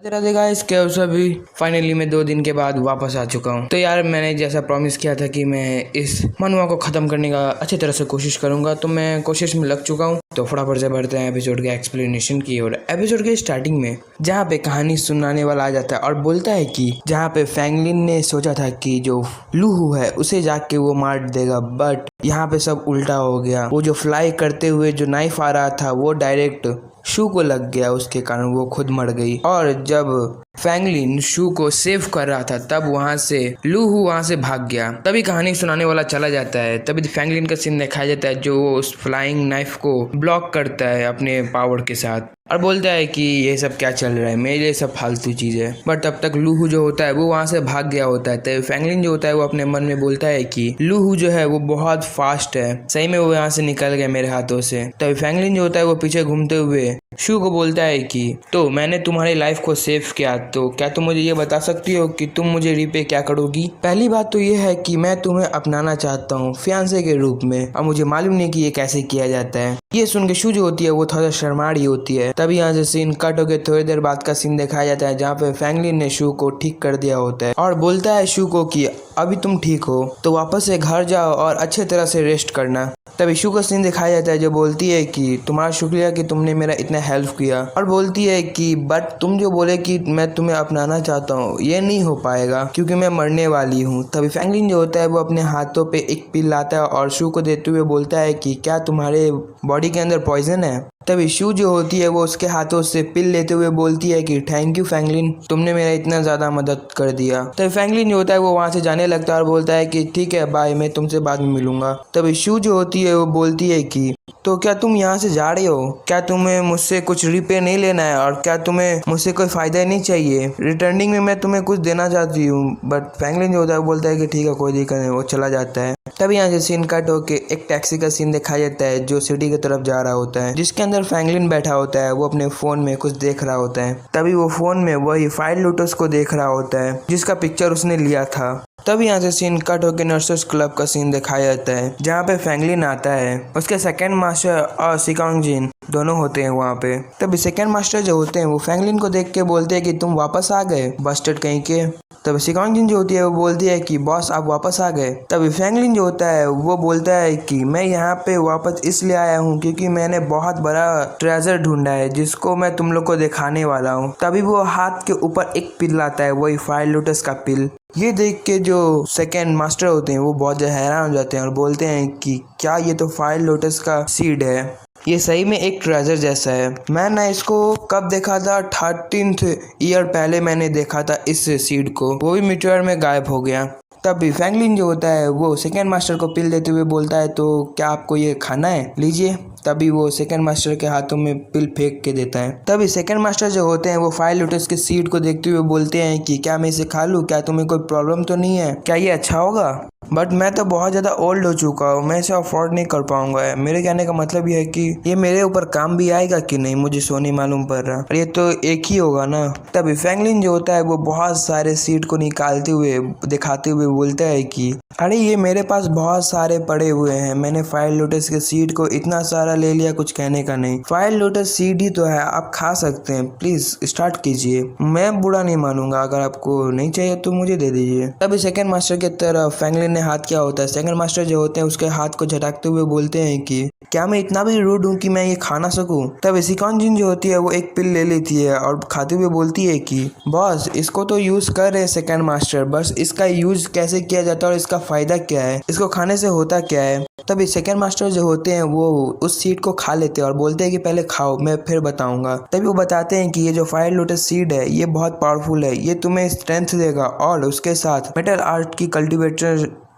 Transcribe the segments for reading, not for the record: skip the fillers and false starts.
Radhe guys, क्या हो सभी। फाइनली मैं 2 दिन के बाद वापस आ चुका हूँ। तो यार मैंने जैसा प्रॉमिस किया था कि मैं इस मनुआ को ख़त्म करने का अच्छी तरह से कोशिश करूँगा, तो मैं कोशिश में लग चुका हूँ। तो फटाफट से बढ़ते हैं एपिसोड के एक्सप्लेनेशन की ओर। एपिसोड के स्टार्टिंग में जहाँ पे कहानी सुनाने वाला आ जाता है और बोलता है कि जहाँ पे फैंगलिन ने सोचा था कि जो लूहू है उसे जाके वो मार देगा, बट यहाँ पे सब उल्टा हो गया। वो जो फ्लाई करते हुए जो नाइफ आ रहा था वो डायरेक्ट शू को लग गया, उसके कारण वो खुद मर गई। और जब फैंगलिन शू को सेव कर रहा था तब वहां से लूहू वहां से भाग गया। तभी कहानी सुनाने वाला चला जाता है। तभी फैंगलिन का सीन दिखाया जाता है जो उस फ्लाइंग नाइफ को ब्लॉक करता है अपने पावर के साथ और बोलता है कि ये सब क्या चल रहा है, मेरे लिए सब फालतू चीज है। बट तब तक लूहू जो होता है वो वहां से भाग गया होता है। तो फैंगलिन जो होता है वो अपने मन में बोलता है कि लूहू जो है वो बहुत फास्ट है, सही में वो यहाँ से निकल गया मेरे हाथों से। तभी फैंगलिन जो होता है वो पीछे घूमते हुए शू को बोलता है कि तो मैंने तुम्हारी लाइफ को सेव किया, तो क्या तुम मुझे ये बता सकती हो कि तुम मुझे रीपे क्या करोगी। पहली बात तो ये है कि मैं तुम्हें अपनाना चाहता हूँ फियांसे के रूप में, और मुझे मालूम नहीं कि ये कैसे किया जाता है। ये सुन के शू जो होती है वो थोड़ा शर्मा रही होती है। तभी यहाँ से सीन कट होकर थोड़ी देर बाद का सीन दिखाया जाता है जहाँ पे फैंगलिन ने शू को ठीक कर दिया होता है और बोलता है शू को कि अभी तुम ठीक हो तो वापस से घर जाओ और अच्छे तरह से रेस्ट करना। तभी शू का सीन दिखाया जाता है जो बोलती है कि तुम्हारा शुक्रिया कि तुमने मेरा इतना हेल्प किया, और बोलती है कि बट तुम जो बोले कि मैं तुम्हें अपनाना चाहता हूँ ये नहीं हो पाएगा क्योंकि मैं मरने वाली हूँ। तभी फैंगलिन जो होता है वो अपने हाथों पे एक पिल लाता है और शू को देते हुए बोलता है कि क्या तुम्हारे बॉडी के अंदर पॉइजन है। तभी शू जो होती है वो उसके हाथों से पिल लेते हुए बोलती है कि थैंक यू फैंगलिन, तुमने मेरा इतना ज़्यादा मदद कर दिया। तभी फैंगलिन जो होता है वो वहाँ से जाने लगता है और बोलता है कि ठीक है बाय, मैं तुमसे बाद में मिलूंगा। तभी शू जो होती है वो बोलती है कि तो क्या तुम यहाँ से जा रहे हो, क्या तुम्हें मुझसे कुछ रिपे नहीं लेना है और क्या तुम्हें मुझसे कोई फ़ायदा नहीं चाहिए, रिटर्निंग में मैं तुम्हें कुछ देना चाहती हूँ। बट फैंगलिन जो होता है वो बोलता है कि ठीक है कोई दिक्कत नहीं, वो चला जाता है। तभी यहाँ से सीन कट होके एक टैक्सी का सीन दिखाया जाता है जो सिटी की तरफ जा रहा होता है, जिसके अंदर फैंगलिन बैठा होता है। वो अपने फोन में कुछ देख रहा होता है। तभी वो फोन में वही फाइल लोटस को देख रहा होता है जिसका पिक्चर उसने लिया था। तभी यहाँ से सीन कट होकर नर्सेस क्लब का सीन दिखाया जाता है जहाँ पे फैंगलिन आता है, उसके सेकंड मास्टर और सिकांग जिन दोनों होते हैं वहाँ पे। तभी सेकंड मास्टर जो होते हैं वो फैंगलिन को देख के बोलते हैं कि तुम वापस आ गए बस्टर्ड कहीं के। तभी सिकांग जिन जो होती है वो बोलती है कि बॉस आप वापस आ गए। तभी फैंगलिन जो होता है वो बोलता है कि मैं यहाँ पे वापस इसलिए आया हूँ क्योंकि मैंने बहुत बड़ा ट्रेजर ढूंढा है जिसको मैं तुम लोग को दिखाने वाला हूँ। तभी वो हाथ के ऊपर एक पिल लाता है, वही फायर लोटस का पिल। ये देख के जो सेकेंड मास्टर होते हैं वो बहुत ज़्यादा हैरान हो जाते हैं और बोलते हैं कि क्या ये तो फायर लोटस का सीड है, ये सही में एक ट्रेजर जैसा है। मैंने इसको कब देखा था, 13th ईयर पहले मैंने देखा था इस सीड को, वो भी मीटियोर में गायब हो गया। तभी फैंगलिन जो होता है वो सेकेंड मास्टर को पिल देते हुए बोलता है तो क्या आपको ये खाना है, लीजिए। तभी वो सेकंड मास्टर के हाथों में पिल फेंक के देता है। तभी सेकंड मास्टर जो होते हैं वो फायर लोटस के सीड को देखते हुए बोलते हैं कि क्या मैं इसे खा लूँ, क्या तुम्हें कोई प्रॉब्लम तो नहीं है, क्या ये अच्छा होगा। बट मैं तो बहुत ज़्यादा ओल्ड हो चुका हूँ, मैं इसे अफोर्ड नहीं कर पाऊंगा। मेरे कहने का मतलब ये है कि ये मेरे ऊपर काम भी आएगा कि नहीं मुझे सो नहीं मालूम पड़ रहा, और ये तो एक ही होगा ना। तभी फैंगलिन जो होता है वो बहुत सारे सीड को निकालते हुए दिखाते हुए बोलता है कि अरे ये मेरे पास बहुत सारे पड़े हुए हैं, मैंने फायर लोटस के सीड को इतना सारा ले लिया, कुछ कहने का नहीं। फायर लोटस सीड ही तो है, आप खा सकते हैं, प्लीज स्टार्ट कीजिए, मैं बुरा नहीं मानूंगा, अगर आपको नहीं चाहिए तो मुझे दे दीजिए। तभी सेकंड मास्टर की तरफ फैंगलिन ने हाथ किया होता है। सेकंड मास्टर जो होते हैं उसके हाथ को झटकते हुए बोलते हैं कि क्या मैं इतना भी रूड हूँ कि मैं ये खा ना सकूं। तब सिकांग जिन जो होती है वो एक पिल ले लेती है और खाते हुए बोलती है कि बॉस इसको तो यूज कर रहे सेकंड मास्टर, बस इसका यूज कैसे किया जाता है और इसका फायदा क्या है, इसको खाने से होता क्या है। तभी सेकंड मास्टर जो होते हैं वो उस सीड को खा लेते हैं और बोलते हैं कि पहले खाओ मैं फिर बताऊंगा। तभी वो बताते हैं कि ये जो फायर लोटस सीड है ये बहुत पावरफुल है, ये तुम्हें स्ट्रेंथ देगा और उसके साथ मेटल आर्ट की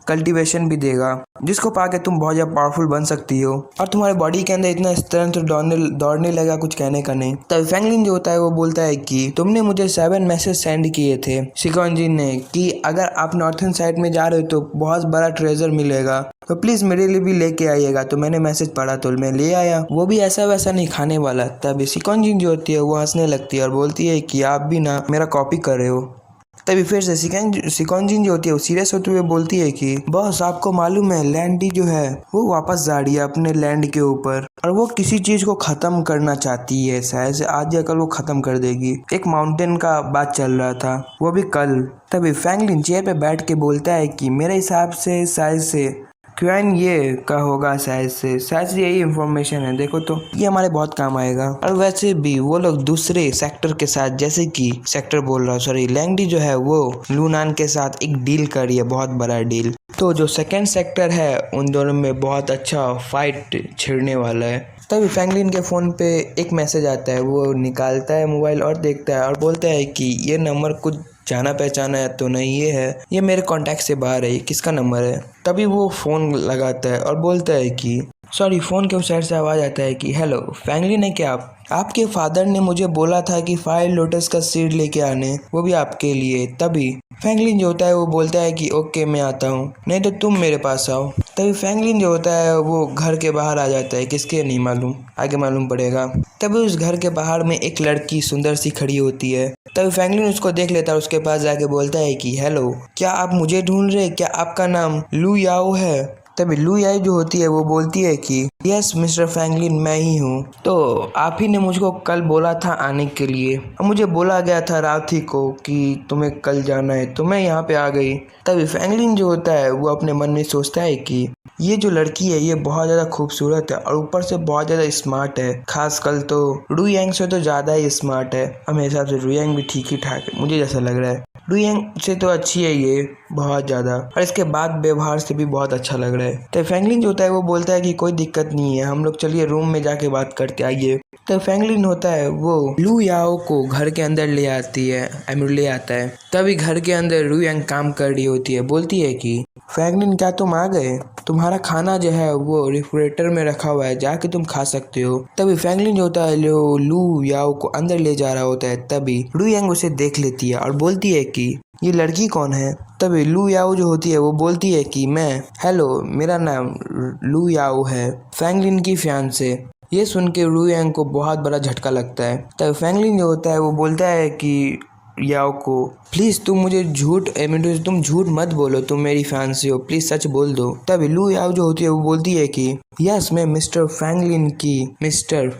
कल्टीवेशन भी देगा, जिसको पाके तुम बहुत ज़्यादा पावरफुल बन सकती हो और तुम्हारे बॉडी के अंदर इतना स्ट्रेंथ दौड़ने लगा, कुछ कहने का नहीं। तब फैंगलिन जो होता है वो बोलता है कि तुमने मुझे 7 मैसेज सेंड किए थे सिकांग जिन ने कि अगर आप नॉर्थन साइड में जा रहे हो तो बहुत बड़ा ट्रेजर मिलेगा, तो प्लीज मेरे लिए भी लेके आइएगा। तो मैंने मैसेज पढ़ा तो मैं ले आया, वो भी ऐसा वैसा नहीं खाने वाला। तब सिकांग जिन जो होती है वो हंसने लगती है और बोलती है कि आप भी ना मेरा कॉपी कर रहे हो। तभी फिर से सिकॉन्जिन जो होती है वो सीरियस होते हुए बोलती है कि बॉस आपको मालूम है लैंडी जो है वो वापस जा रही है अपने लैंड के ऊपर और वो किसी चीज को खत्म करना चाहती है। शायद से आज या कल वो खत्म कर देगी। एक माउंटेन का बात चल रहा था, वो भी कल। तभी फ्रैंकलिन चेयर पे बैठ के बोलता है कि मेरे हिसाब से शायद से क्वेन ये का होगा, शायद से यही इंफॉर्मेशन है। देखो तो ये हमारे बहुत काम आएगा। और वैसे भी वो लोग दूसरे सेक्टर के साथ, जैसे कि सेक्टर बोल रहा हूँ सॉरी, लैंगडी जो है वो लूनान के साथ एक डील कर रही है, बहुत बड़ा डील। तो जो सेकंड सेक्टर है उन दोनों में बहुत अच्छा फाइट छिड़ने वाला है। तभी फ्रैंकलिन के फ़ोन पे एक मैसेज आता है, वो निकालता है मोबाइल और देखता है और बोलता है कि ये नंबर कुछ जाना पहचाना है तो नहीं, ये मेरे कांटेक्ट से बाहर है, ये किसका नंबर है। तभी वो फ़ोन लगाता है और बोलता है कि सॉरी, फ़ोन के उस साइड से आवाज़ आता है कि हेलो फ्रैंकलिन है क्या आप? आपके फादर ने मुझे बोला था कि फायर लोटस का सीड लेके आने, वो भी आपके लिए। तभी फ्रैंकलिन जो होता है वो बोलता है कि ओके मैं आता हूँ, नहीं तो तुम मेरे पास आओ। तभी फ्रैंकलिन जो होता है वो घर के बाहर आ जाता है, किसके नहीं मालूम, आगे मालूम पड़ेगा। तभी उस घर के बाहर में एक लड़की सुंदर सी खड़ी होती है। तभी फ्रैंकलिन उसको देख लेता है, उसके पास जाके बोलता है कि हेलो, क्या आप मुझे ढूंढ रहे? क्या आपका नाम लू याओ है? तभी लू याओ जो होती है वो बोलती है कि यस मिस्टर फ्रैंकलिन, मैं ही हूँ। तो आप ही ने मुझको कल बोला था आने के लिए, मुझे बोला गया था रात ही को कि तुम्हें कल जाना है, तो मैं यहाँ पे आ गई। तभी फ्रैंकलिन जो होता है वो अपने मन में सोचता है कि ये जो लड़की है ये बहुत ज़्यादा खूबसूरत है और ऊपर से बहुत ज़्यादा स्मार्ट है। खासकर तो रू यांग से तो ज़्यादा ही स्मार्ट है। और मेरे हिसाब से रू यांग भी ठीक ही ठाक है, मुझे जैसा लग रहा है। रू यांग से तो अच्छी है ये बहुत ज़्यादा, और इसके बाद व्यवहार से भी बहुत अच्छा लग रहा है। तो फ्रैंकलिन जो होता है वो बोलता है कि कोई दिक्कत नहीं है, हम लोग चलिए रूम में जाके बात करते आइए। तो फ्रैंकलिन होता है वो लू याओ को घर के अंदर ले आती है, ले आता है। तभी घर के अंदर रू यांग काम कर रही होती है, बोलती है कि फ्रैंकलिन क्या तुम आ गए? तुम्हारा खाना जो है वो रेफ्रिजरेटर में रखा हुआ है, जाके तुम खा सकते हो। तभी फ्रैंकलिन जो होता है लू याओ को अंदर ले जा रहा होता है। तभी रू यांग उसे देख लेती है और बोलती है कि ये लड़की कौन है? तभी लू याओ जो होती है वो बोलती है कि हेलो मेरा नाम लू याओ है, फ्रैंकलिन की फियांसे। ये सुन के रू यांग को बहुत बड़ा झटका लगता है। तब फ्रैंकलिन जो होता है वो बोलता है कि याओ को प्लीज़ तुम झूठ मत बोलो, तुम मेरी फैंसी हो, प्लीज़ सच बोल दो। तभी लू याओ जो होती है वो बोलती है कि यस मैं मिस्टर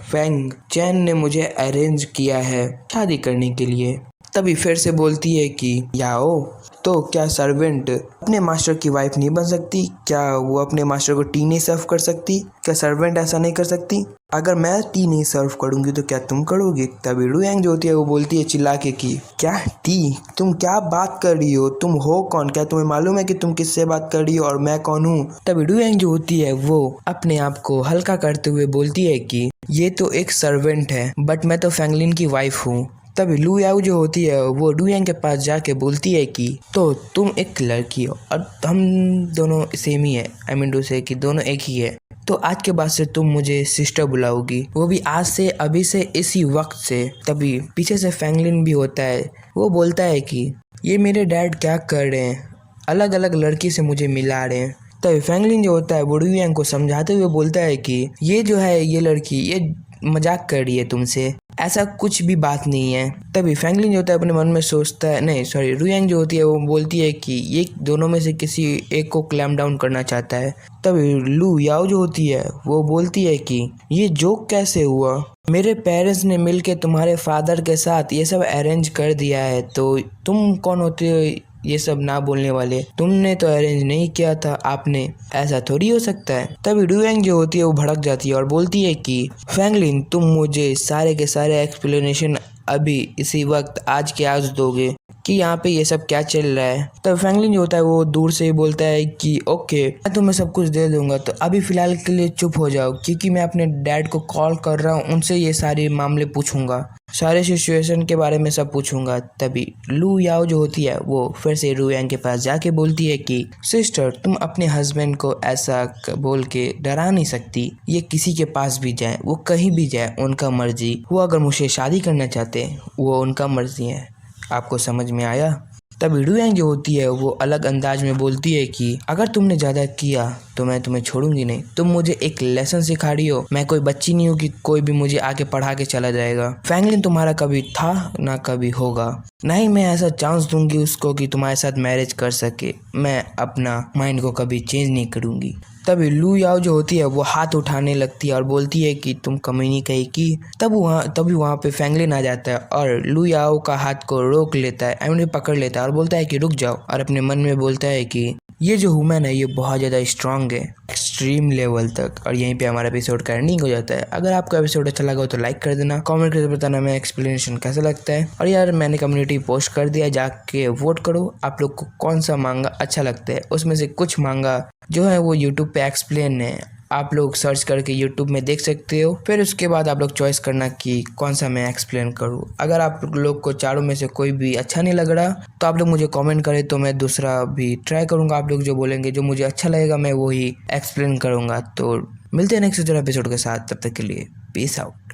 फैंग चैन ने मुझे अरेंज किया है शादी करने के लिए। तभी फिर से बोलती है कि याओ तो क्या सर्वेंट अपने मास्टर की वाइफ नहीं बन सकती? क्या वो अपने मास्टर को टी नहीं सर्व कर सकती? क्या सर्वेंट ऐसा नहीं कर सकती? अगर मैं टी नहीं सर्व करूंगी तो क्या तुम करोगी? तभी रू यांग जो होती है वो बोलती है चिल्ला के कि क्या टी? तुम क्या बात कर रही हो? तुम हो कौन? क्या तुम्हें मालूम है कि तुम किससे बात कर रही हो और मैं कौन हूँ? तभी रू यांग जो होती है वो अपने आप को हल्का करते हुए बोलती है कि ये तो एक सर्वेंट है, बट मैं तो फ्रैंकलिन की वाइफ हूँ। तभी लू याओ जो होती है वो रू यांग के पास जाके बोलती है कि तो तुम एक लड़की हो और हम दोनों सेम ही है, आई मीन टू से कि दोनों एक ही है, तो आज के बाद से तुम मुझे सिस्टर बुलाओगी, वो भी आज से, अभी से, इसी वक्त से। तभी पीछे से फ्रैंकलिन भी होता है, वो बोलता है कि ये मेरे डैड क्या कर रहे हैं, अलग अलग लड़की से मुझे मिला रहे हैं। तभी फ्रैंकलिन जो होता है वो रू यांग को समझाते हुए बोलता है कि ये जो है ये लड़की ये मजाक कर रही है तुमसे, ऐसा कुछ भी बात नहीं है। तभी फ्रैंकलिन जो होता है अपने मन में सोचता है, नहीं सॉरी, रू यांग जो होती है वो बोलती है कि ये दोनों में से किसी एक को क्लैम डाउन करना चाहता है। तभी लू याओ जो होती है वो बोलती है कि ये जोक कैसे हुआ? मेरे पेरेंट्स ने मिलके तुम्हारे फादर के साथ ये सब अरेंज कर दिया है, तो तुम कौन होते हो ये सब ना बोलने वाले? तुमने तो अरेंज नहीं किया था, आपने, ऐसा थोड़ी हो सकता है। तभी रू यांग जो होती है वो भड़क जाती है और बोलती है कि फ्रैंकलिन तुम मुझे सारे के सारे एक्सप्लेनेशन अभी इसी वक्त आज के आज दोगे कि यहाँ पे ये सब क्या चल रहा है। तब फ्रैंकलिन जो होता है वो दूर से ही बोलता है कि ओके मैं तुम्हें सब कुछ दे दूंगा, तो अभी फिलहाल के लिए चुप हो जाओ, क्योंकि मैं अपने डैड को कॉल कर रहा हूँ, उनसे ये सारे मामले पूछूंगा, सारे सिचुएशन के बारे में सब पूछूंगा। तभी लू याओ जो होती है वो फिर से रू यांग के पास जाके बोलती है कि सिस्टर तुम अपने हस्बैंड को ऐसा बोल के डरा नहीं सकती, ये किसी के पास भी जाए, वो कहीं भी जाए, उनका मर्जी, वो अगर मुझसे शादी करना चाहते वो उनका मर्जी है। आपको समझ में आया? तब लू यांग जो होती है वो अलग अंदाज में बोलती है कि अगर तुमने ज्यादा किया तो मैं तुम्हें छोड़ूंगी नहीं। तुम मुझे एक लेसन सिखा रही हो, मैं कोई बच्ची नहीं हूँ कि कोई भी मुझे आके पढ़ा के चला जाएगा। फैंगलिन तुम्हारा कभी था ना कभी होगा, नहीं मैं ऐसा चांस दूंगी उसको कि तुम्हारे साथ मैरिज कर सके। मैं अपना माइंड को कभी चेंज नहीं करूंगी। तभी लू याओ जो होती है वो हाथ उठाने लगती है और बोलती है कि तुम कमीनी कहीं की। तभी वहाँ पे फैंगलिन आ जाता है और लू याओ का हाथ को रोक लेता है, उन्हें पकड़ लेता है और बोलता है कि रुक जाओ, और अपने मन में बोलता है कि ये जो वुमेन है ये बहुत ज़्यादा स्ट्रांग है एक्सट्रीम लेवल तक। और यहीं पे हमारा एपिसोड का एंडिंग हो जाता है। अगर आपको एपिसोड अच्छा लगा हो तो लाइक कर देना, कमेंट करके बताना मैं एक्सप्लेनेशन कैसा लगता है। और यार मैंने कम्युनिटी पोस्ट कर दिया, जाके वोट करो आप लोग को कौन सा मांगा अच्छा लगता है। उसमें से कुछ मांगा जो है वो यूट्यूब पे एक्सप्लेन है, आप लोग सर्च करके यूट्यूब में देख सकते हो। फिर उसके बाद आप लोग चॉइस करना कि कौन सा मैं एक्सप्लेन करूँ। अगर आप लोग को चारों में से कोई भी अच्छा नहीं लग रहा तो आप लोग मुझे कमेंट करें, तो मैं दूसरा भी ट्राई करूँगा। आप लोग जो बोलेंगे जो मुझे अच्छा लगेगा मैं वही एक्सप्लेन करूँगा। तो मिलते हैं नेक्स्ट एपिसोड के साथ, तब तक के लिए पीस आउट।